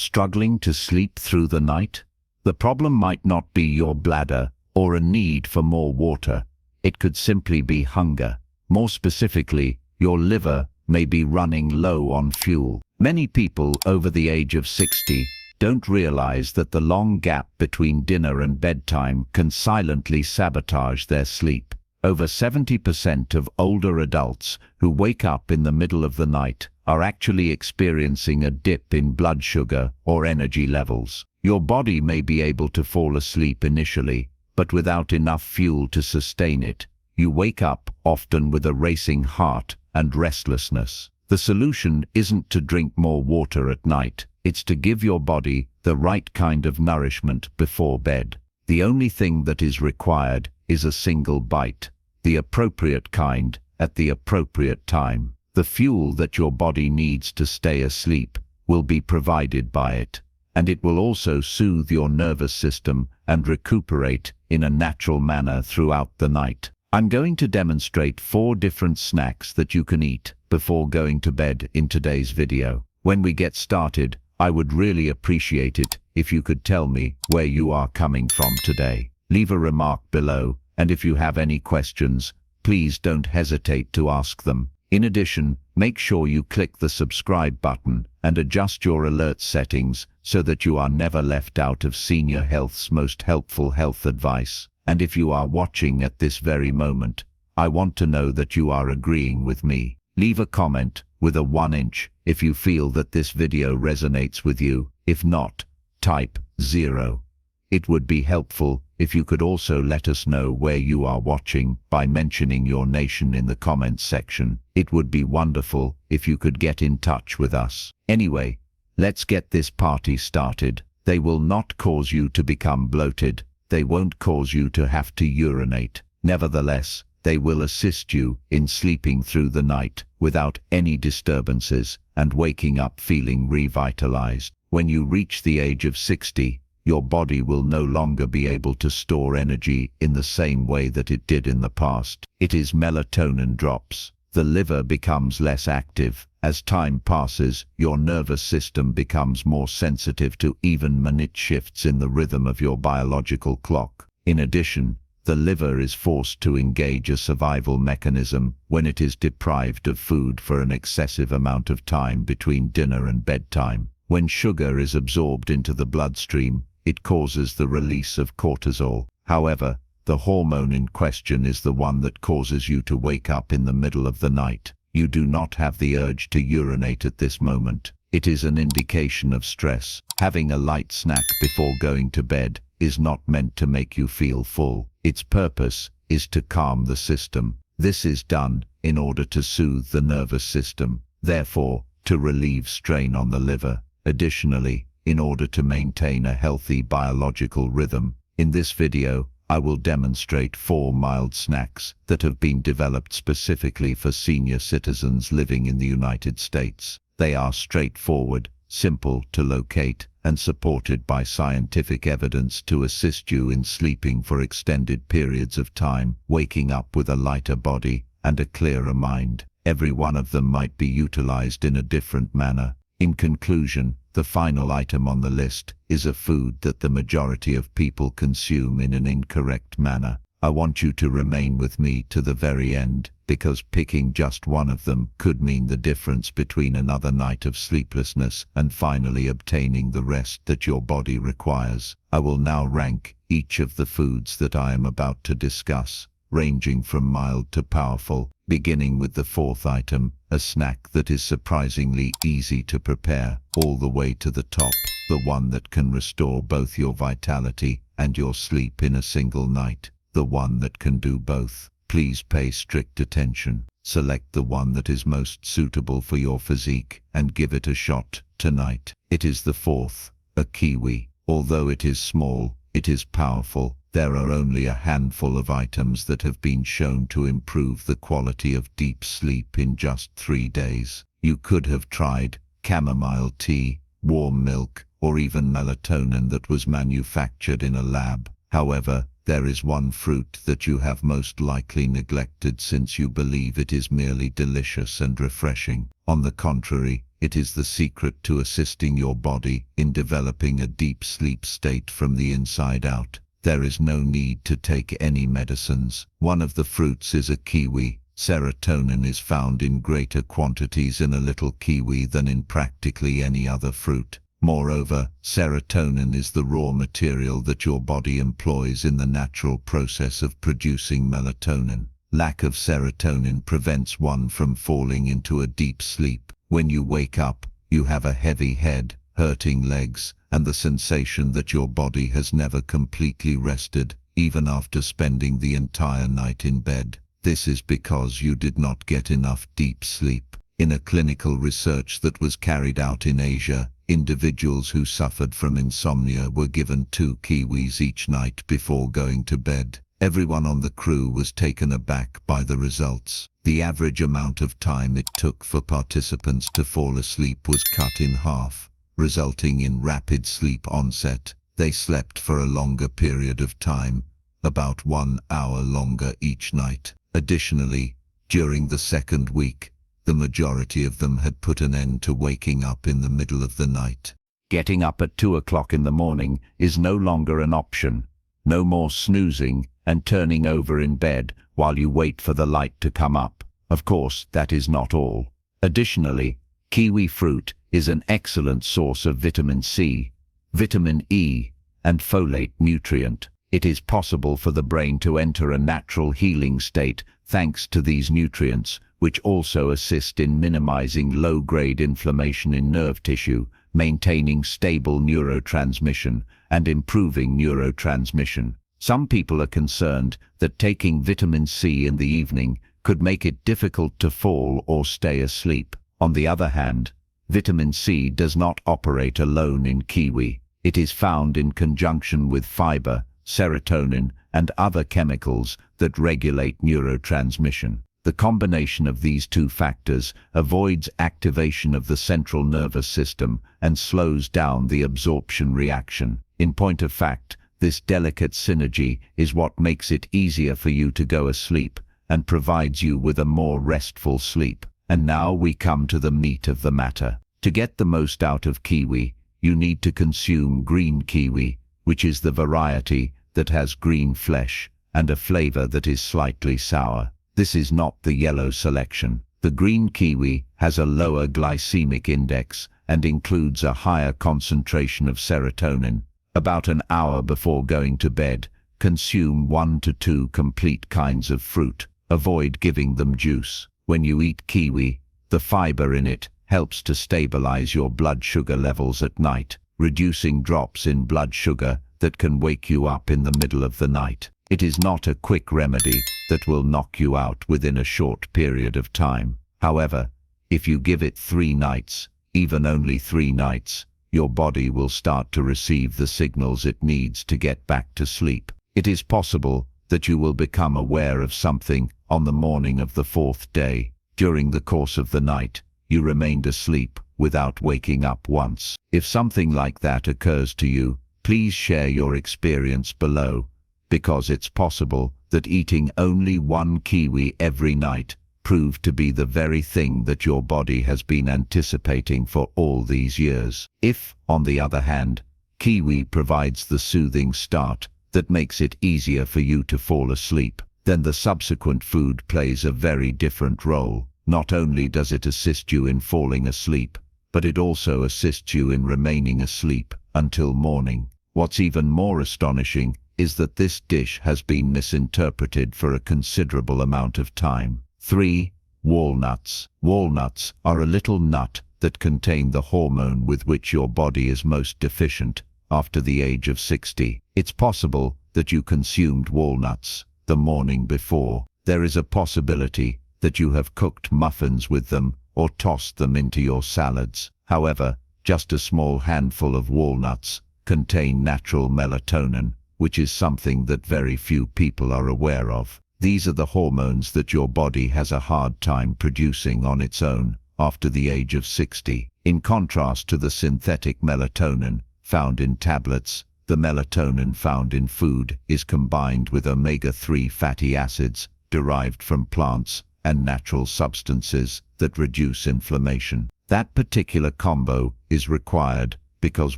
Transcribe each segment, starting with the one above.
Struggling to sleep through the night? The problem might not be your bladder or a need for more water. It could simply be hunger. More specifically, your liver may be running low on fuel. Many people over the age of 60 don't realize that the long gap between dinner and bedtime can silently sabotage their sleep. Over 70% of older adults who wake up in the middle of the night are actually experiencing a dip in blood sugar or energy levels. Your body may be able to fall asleep initially, but without enough fuel to sustain it, you wake up often with a racing heart and restlessness. The solution isn't to drink more water at night, it's to give your body the right kind of nourishment before bed. The only thing that is required is a single bite, the appropriate kind at the appropriate time. The fuel that your body needs to stay asleep will be provided by it, and it will also soothe your nervous system and recuperate in a natural manner throughout the night. I'm going to demonstrate 4 different snacks that you can eat before going to bed in today's video. When we get started, I would really appreciate it if you could tell me where you are coming from today. Leave a remark below, and if you have any questions, please don't hesitate to ask them. In addition, make sure you click the subscribe button and adjust your alert settings so that you are never left out of Senior Health's most helpful health advice. And if you are watching at this very moment, I want to know that you are agreeing with me. Leave a comment with a 1-inch if you feel that this video resonates with you. If not, type 0. It would be helpful if you could also let us know where you are watching by mentioning your nation in the comments section. It would be wonderful if you could get in touch with us. Anyway, let's get this party started. They will not cause you to become bloated. They won't cause you to have to urinate. Nevertheless, they will assist you in sleeping through the night without any disturbances and waking up feeling revitalized. When you reach the age of 60, your body will no longer be able to store energy in the same way that it did in the past. It is melatonin drops. The liver becomes less active. As time passes, your nervous system becomes more sensitive to even minute shifts in the rhythm of your biological clock. In addition, the liver is forced to engage a survival mechanism when it is deprived of food for an excessive amount of time between dinner and bedtime. When sugar is absorbed into the bloodstream, it causes the release of cortisol. However, the hormone in question is the one that causes you to wake up in the middle of the night. You do not have the urge to urinate at this moment. It is an indication of stress. Having a light snack before going to bed is not meant to make you feel full. Its purpose is to calm the system. This is done in order to soothe the nervous system, therefore, to relieve strain on the liver. Additionally, in order to maintain a healthy biological rhythm. In this video, I will demonstrate 4 mild snacks that have been developed specifically for senior citizens living in the United States. They are straightforward, simple to locate, and supported by scientific evidence to assist you in sleeping for extended periods of time, waking up with a lighter body and a clearer mind. Every one of them might be utilized in a different manner. In conclusion, the final item on the list is a food that the majority of people consume in an incorrect manner. I want you to remain with me to the very end, because picking just one of them could mean the difference between another night of sleeplessness and finally obtaining the rest that your body requires. I will now rank each of the foods that I am about to discuss, ranging from mild to powerful, beginning with the 4th item, a snack that is surprisingly easy to prepare, all the way to the top, the one that can restore both your vitality and your sleep in a single night, the one that can do both. Please pay strict attention. Select the one that is most suitable for your physique and give it a shot tonight. It is the 4th, a kiwi. Although it is small, it is powerful. There are only a handful of items that have been shown to improve the quality of deep sleep in just 3 days. You could have tried chamomile tea, warm milk, or even melatonin that was manufactured in a lab. However, there is one fruit that you have most likely neglected since you believe it is merely delicious and refreshing. On the contrary, It is the secret to assisting your body in developing a deep sleep state from the inside out. There is no need to take any medicines. One of the fruits is a kiwi. Serotonin is found in greater quantities in a little kiwi than in practically any other fruit. Moreover, serotonin is the raw material that your body employs in the natural process of producing melatonin. Lack of serotonin prevents one from falling into a deep sleep. When you wake up, you have a heavy head, hurting legs, and the sensation that your body has never completely rested, even after spending the entire night in bed. This is because you did not get enough deep sleep. In a clinical research that was carried out in Asia, individuals who suffered from insomnia were given 2 kiwis each night before going to bed. Everyone on the crew was taken aback by the results. The average amount of time it took for participants to fall asleep was cut in half, resulting in rapid sleep onset. They slept for a longer period of time, about 1 hour longer each night. Additionally, during the second week, the majority of them had put an end to waking up in the middle of the night. Getting up at 2 o'clock in the morning is no longer an option. No more snoozing and turning over in bed while you wait for the light to come up. Of course, that is not all. Additionally, kiwi fruit is an excellent source of vitamin C, vitamin E, and folate nutrient. It is possible for the brain to enter a natural healing state thanks to these nutrients, which also assist in minimizing low-grade inflammation in nerve tissue, maintaining stable neurotransmission, and improving neurotransmission. Some people are concerned that taking vitamin C in the evening could make it difficult to fall or stay asleep. On the other hand, vitamin C does not operate alone in kiwi. It is found in conjunction with fiber, serotonin, and other chemicals that regulate neurotransmission. The combination of these 2 factors avoids activation of the central nervous system and slows down the absorption reaction. In point of fact, this delicate synergy is what makes it easier for you to go asleep and provides you with a more restful sleep. And now we come to the meat of the matter. To get the most out of kiwi, you need to consume green kiwi, which is the variety that has green flesh and a flavor that is slightly sour. This is not the yellow selection. The green kiwi has a lower glycemic index and includes a higher concentration of serotonin. About an hour before going to bed, consume 1 to 2 complete kinds of fruit. Avoid giving them juice. When you eat kiwi, the fiber in it helps to stabilize your blood sugar levels at night, reducing drops in blood sugar that can wake you up in the middle of the night. It is not a quick remedy that will knock you out within a short period of time. However, if you give it 3 nights, even only 3 nights, your body will start to receive the signals it needs to get back to sleep. It is possible that you will become aware of something on the morning of the 4th day. During the course of the night, you remained asleep without waking up once. If something like that occurs to you, please share your experience below, because it's possible that eating only 1 kiwi every night proved to be the very thing that your body has been anticipating for all these years. If, on the other hand, kiwi provides the soothing start that makes it easier for you to fall asleep, then the subsequent food plays a very different role. Not only does it assist you in falling asleep, but it also assists you in remaining asleep until morning. What's even more astonishing is that this dish has been misinterpreted for a considerable amount of time. 3. Walnuts. Walnuts are a little nut that contain the hormone with which your body is most deficient after the age of 60. It's possible that you consumed walnuts the morning before. There is a possibility that you have cooked muffins with them or tossed them into your salads. However, just a small handful of walnuts contain natural melatonin, which is something that very few people are aware of. These are the hormones that your body has a hard time producing on its own after the age of 60. In contrast to the synthetic melatonin found in tablets, the melatonin found in food is combined with omega-3 fatty acids derived from plants and natural substances that reduce inflammation. That particular combo is required because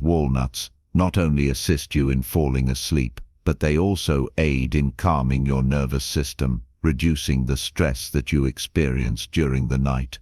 walnuts not only assist you in falling asleep, but they also aid in calming your nervous system, reducing the stress that you experience during the night,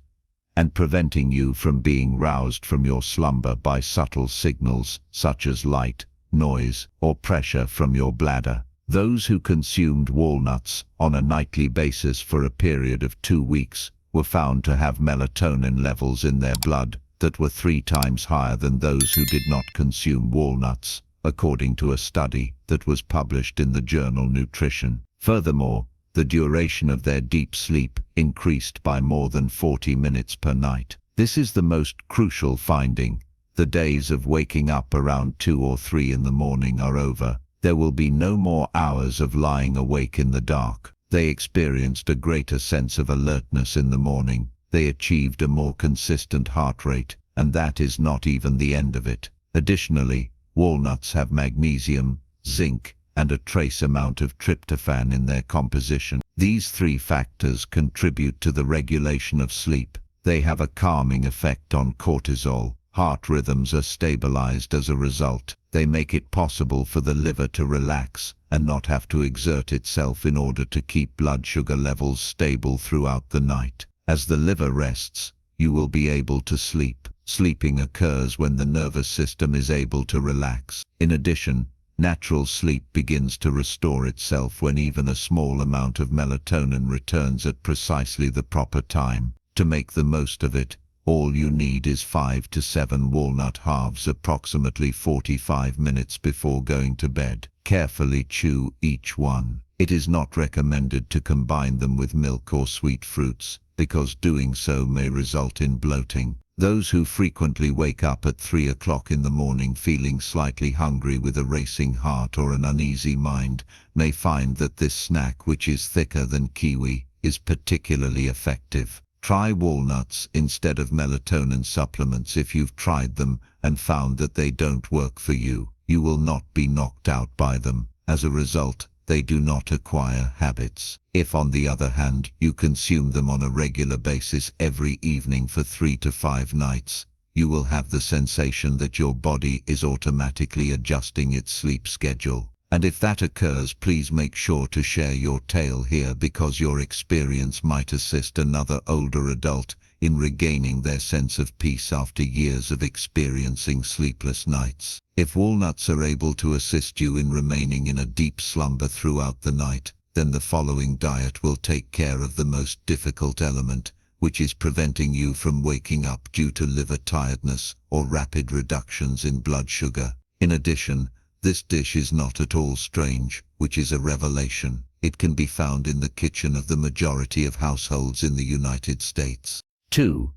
and preventing you from being roused from your slumber by subtle signals such as light, noise, or pressure from your bladder. Those who consumed walnuts on a nightly basis for a period of 2 weeks were found to have melatonin levels in their blood that were 3 times higher than those who did not consume walnuts, according to a study that was published in the journal Nutrition. Furthermore, the duration of their deep sleep increased by more than 40 minutes per night. This is the most crucial finding. The days of waking up around 2 or 3 in the morning are over. There will be no more hours of lying awake in the dark. They experienced a greater sense of alertness in the morning. They achieved a more consistent heart rate, and that is not even the end of it. Additionally, walnuts have magnesium, zinc, and a trace amount of tryptophan in their composition. These 3 factors contribute to the regulation of sleep. They have a calming effect on cortisol. Heart rhythms are stabilized as a result. They make it possible for the liver to relax and not have to exert itself in order to keep blood sugar levels stable throughout the night. As the liver rests, you will be able to sleep. Sleeping occurs when the nervous system is able to relax. In addition, natural sleep begins to restore itself when even a small amount of melatonin returns at precisely the proper time. To make the most of it, all you need is 5 to 7 walnut halves approximately 45 minutes before going to bed. Carefully chew each one. It is not recommended to combine them with milk or sweet fruits, because doing so may result in bloating. Those who frequently wake up at 3 o'clock in the morning feeling slightly hungry with a racing heart or an uneasy mind may find that this snack, which is thicker than kiwi, is particularly effective. Try walnuts instead of melatonin supplements if you've tried them and found that they don't work for you. You will not be knocked out by them. As a result, they do not acquire habits. If, on the other hand, you consume them on a regular basis every evening for 3 to 5 nights, you will have the sensation that your body is automatically adjusting its sleep schedule. And if that occurs, please make sure to share your tale here, because your experience might assist another older adult in regaining their sense of peace after years of experiencing sleepless nights. If walnuts are able to assist you in remaining in a deep slumber throughout the night, then the following diet will take care of the most difficult element, which is preventing you from waking up due to liver tiredness or rapid reductions in blood sugar. In addition, this dish is not at all strange, which is a revelation. It can be found in the kitchen of the majority of households in the United States. 2.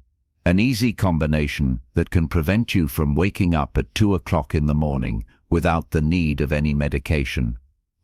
An easy combination that can prevent you from waking up at 2 o'clock in the morning without the need of any medication.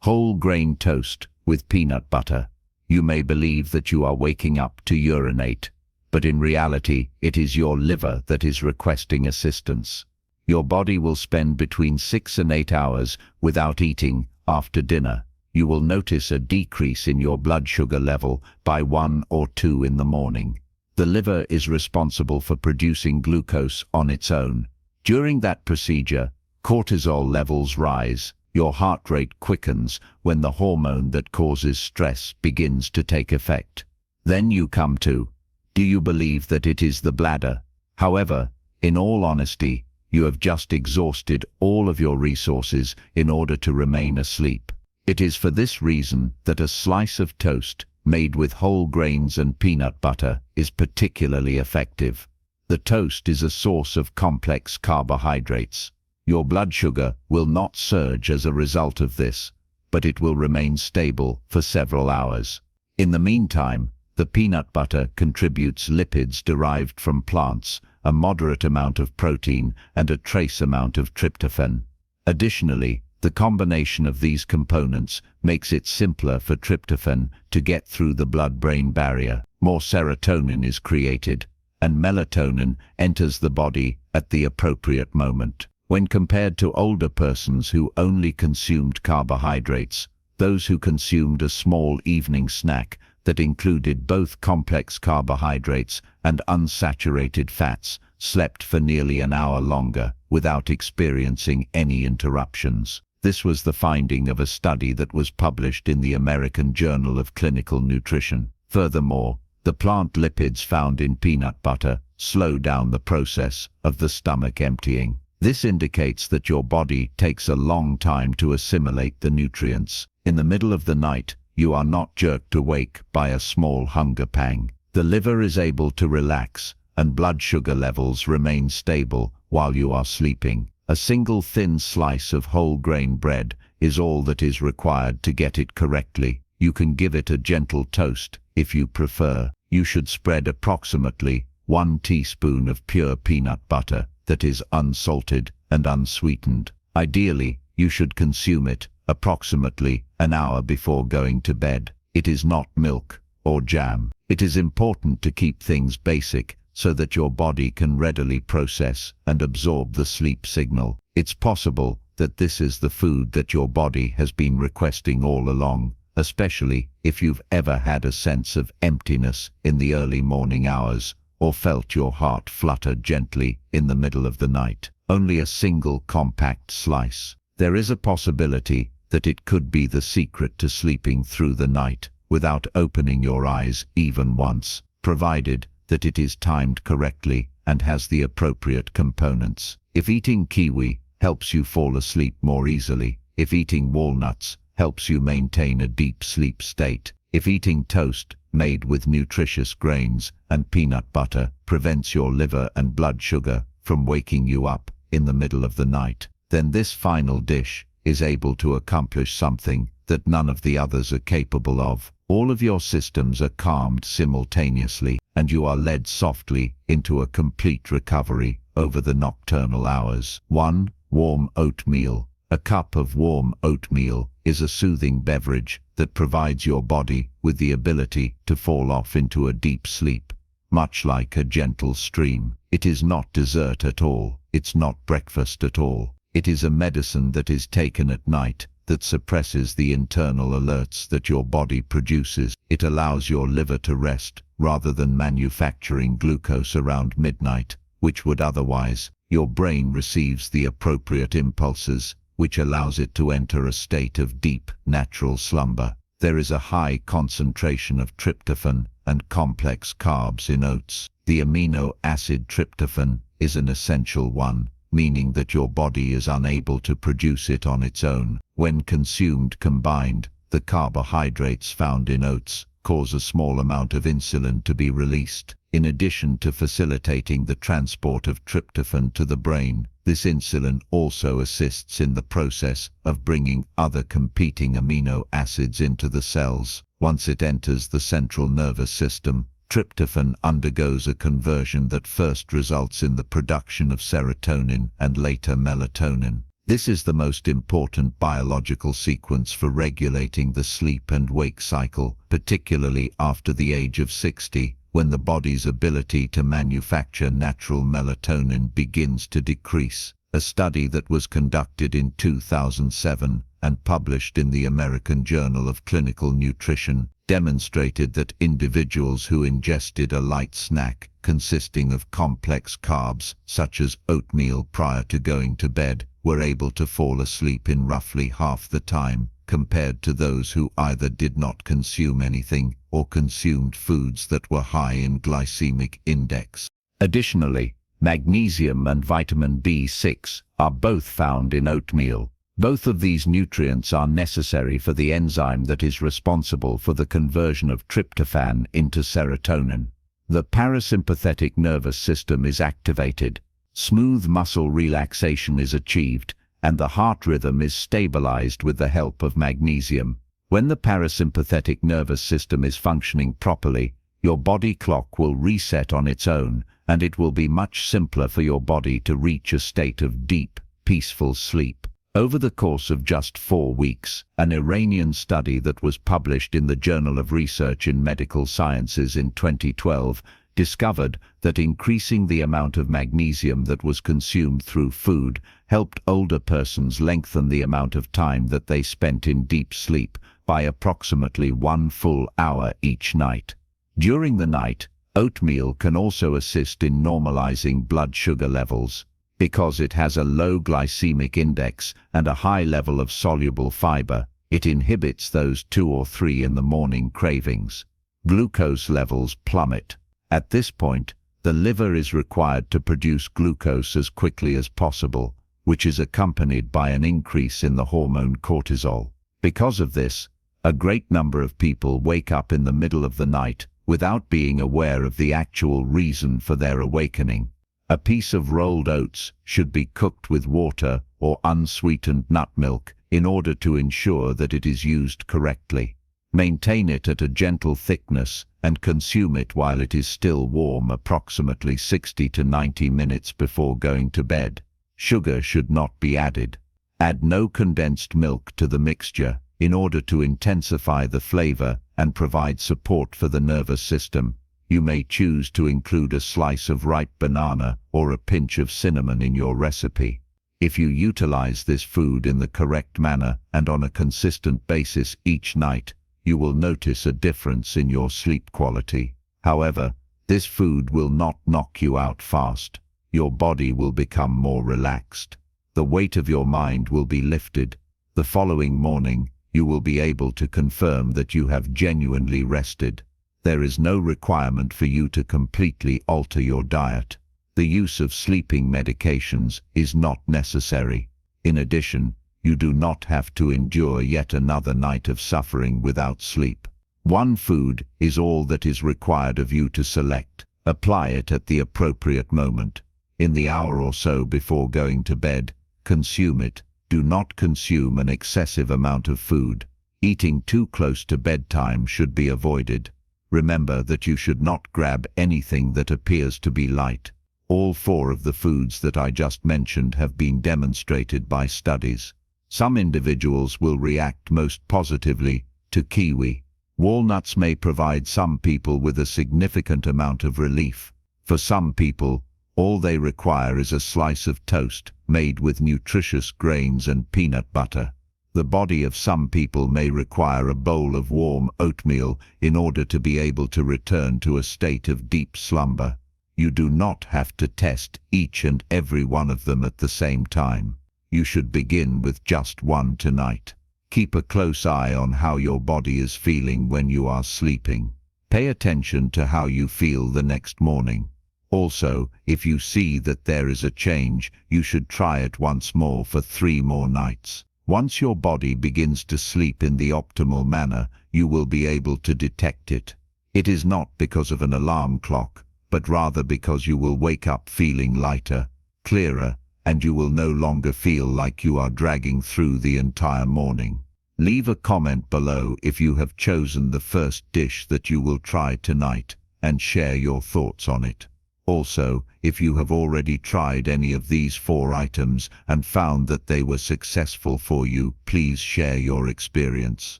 Whole grain toast with peanut butter. You may believe that you are waking up to urinate, but in reality, it is your liver that is requesting assistance. Your body will spend between 6 and 8 hours without eating after dinner. You will notice a decrease in your blood sugar level by 1 or 2 in the morning. The liver is responsible for producing glucose on its own. During that procedure, cortisol levels rise. Your heart rate quickens when the hormone that causes stress begins to take effect. Then you come to, do you believe that it is the bladder? However, in all honesty, you have just exhausted all of your resources in order to remain asleep. It is for this reason that a slice of toast made with whole grains and peanut butter is particularly effective. The toast is a source of complex carbohydrates. Your blood sugar will not surge as a result of this, but it will remain stable for several hours. In the meantime, the peanut butter contributes lipids derived from plants, a moderate amount of protein, and a trace amount of tryptophan. Additionally, the combination of these components makes it simpler for tryptophan to get through the blood-brain barrier. More serotonin is created, and melatonin enters the body at the appropriate moment. When compared to older persons who only consumed carbohydrates, those who consumed a small evening snack that included both complex carbohydrates and unsaturated fats, slept for nearly an hour longer without experiencing any interruptions. This was the finding of a study that was published in the American Journal of Clinical Nutrition. Furthermore, the plant lipids found in peanut butter slow down the process of the stomach emptying. This indicates that your body takes a long time to assimilate the nutrients. In the middle of the night, you are not jerked awake by a small hunger pang. The liver is able to relax, and blood sugar levels remain stable while you are sleeping. A single thin slice of whole grain bread is all that is required to get it correctly. You can give it a gentle toast if you prefer. You should spread approximately 1 teaspoon of pure peanut butter that is unsalted and unsweetened. Ideally, you should consume it approximately an hour before going to bed. It is not milk or jam. It is important to keep things basic so that your body can readily process and absorb the sleep signal. It's possible that this is the food that your body has been requesting all along, especially if you've ever had a sense of emptiness in the early morning hours or felt your heart flutter gently in the middle of the night. Only a single compact slice. There is a possibility that it could be the secret to sleeping through the night without opening your eyes even once, provided that it is timed correctly and has the appropriate components. If eating kiwi helps you fall asleep more easily, if eating walnuts helps you maintain a deep sleep state, if eating toast made with nutritious grains and peanut butter prevents your liver and blood sugar from waking you up in the middle of the night, then this final dish is able to accomplish something that none of the others are capable of. All of your systems are calmed simultaneously, and you are led softly into a complete recovery over the nocturnal hours. 1. Warm oatmeal. A cup of warm oatmeal is a soothing beverage that provides your body with the ability to fall off into a deep sleep, much like a gentle stream. It is not dessert at all. It's not breakfast at all. It is a medicine that is taken at night that suppresses the internal alerts that your body produces. It allows your liver to rest rather than manufacturing glucose around midnight, which would otherwise. Your brain receives the appropriate impulses, which allows it to enter a state of deep, natural slumber. There is a high concentration of tryptophan and complex carbs in oats. The amino acid tryptophan is an essential one, meaning that your body is unable to produce it on its own. When consumed combined, the carbohydrates found in oats cause a small amount of insulin to be released. In addition to facilitating the transport of tryptophan to the brain, this insulin also assists in the process of bringing other competing amino acids into the cells. Once it enters the central nervous system, tryptophan undergoes a conversion that first results in the production of serotonin and later melatonin. This is the most important biological sequence for regulating the sleep and wake cycle, particularly after the age of 60, when the body's ability to manufacture natural melatonin begins to decrease. A study that was conducted in 2007 and published in the American Journal of Clinical Nutrition demonstrated that individuals who ingested a light snack consisting of complex carbs, such as oatmeal prior to going to bed, were able to fall asleep in roughly half the time, compared to those who either did not consume anything or consumed foods that were high in glycemic index. Additionally, magnesium and vitamin B6 are both found in oatmeal. Both of these nutrients are necessary for the enzyme that is responsible for the conversion of tryptophan into serotonin. The parasympathetic nervous system is activated, smooth muscle relaxation is achieved, and the heart rhythm is stabilized with the help of magnesium. When the parasympathetic nervous system is functioning properly, your body clock will reset on its own, and it will be much simpler for your body to reach a state of deep, peaceful sleep. Over the course of just 4 weeks, an Iranian study that was published in the Journal of Research in Medical Sciences in 2012 discovered that increasing the amount of magnesium that was consumed through food helped older persons lengthen the amount of time that they spent in deep sleep by approximately 1 full hour each night. During the night, Oatmeal can also assist in normalizing blood sugar levels. Because it has a low glycemic index and a high level of soluble fiber, it inhibits those 2 or 3 in the morning cravings. Glucose levels plummet. At this point, the liver is required to produce glucose as quickly as possible, which is accompanied by an increase in the hormone cortisol. Because of this, a great number of people wake up in the middle of the night without being aware of the actual reason for their awakening. A piece of rolled oats should be cooked with water or unsweetened nut milk in order to ensure that it is used correctly. Maintain it at a gentle thickness and consume it while it is still warm, approximately 60 to 90 minutes before going to bed. Sugar should not be added. Add no condensed milk to the mixture in order to intensify the flavor and provide support for the nervous system. You may choose to include a slice of ripe banana or a pinch of cinnamon in your recipe. If you utilize this food in the correct manner and on a consistent basis each night, you will notice a difference in your sleep quality. However, this food will not knock you out fast. Your body will become more relaxed. The weight of your mind will be lifted. The following morning, you will be able to confirm that you have genuinely rested. There is no requirement for you to completely alter your diet. The use of sleeping medications is not necessary. In addition, you do not have to endure yet another night of suffering without sleep. One food is all that is required of you to select. Apply it at the appropriate moment. In the hour or so before going to bed, consume it. Do not consume an excessive amount of food. Eating too close to bedtime should be avoided. Remember that you should not grab anything that appears to be light. All 4 of the foods that I just mentioned have been demonstrated by studies. Some individuals will react most positively to kiwi. Walnuts may provide some people with a significant amount of relief. For some people, all they require is a slice of toast made with nutritious grains and peanut butter. The body of some people may require a bowl of warm oatmeal in order to be able to return to a state of deep slumber. You do not have to test each and every one of them at the same time. You should begin with just one tonight. Keep a close eye on how your body is feeling when you are sleeping. Pay attention to how you feel the next morning. Also, if you see that there is a change, you should try it once more for 3 more nights. Once your body begins to sleep in the optimal manner, you will be able to detect it. It is not because of an alarm clock, but rather because you will wake up feeling lighter, clearer, and you will no longer feel like you are dragging through the entire morning. Leave a comment below if you have chosen the first dish that you will try tonight, and share your thoughts on it. Also, if you have already tried any of these 4 items and found that they were successful for you, please share your experience.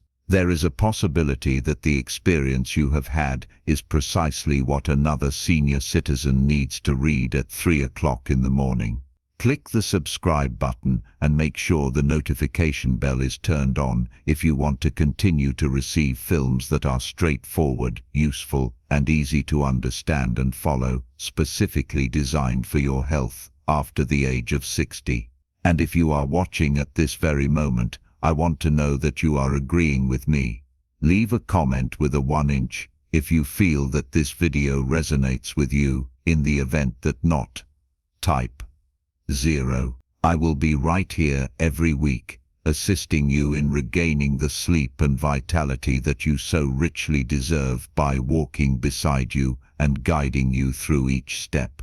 There is a possibility that the experience you have had is precisely what another senior citizen needs to read at 3 o'clock in the morning. Click the subscribe button and make sure the notification bell is turned on if you want to continue to receive films that are straightforward, useful, and easy to understand and follow, specifically designed for your health after the age of 60. And if you are watching at this very moment, I want to know that you are agreeing with me. Leave a comment with a 1-inch if you feel that this video resonates with you. In the event that not, type 0. I will be right here every week, assisting you in regaining the sleep and vitality that you so richly deserve by walking beside you and guiding you through each step.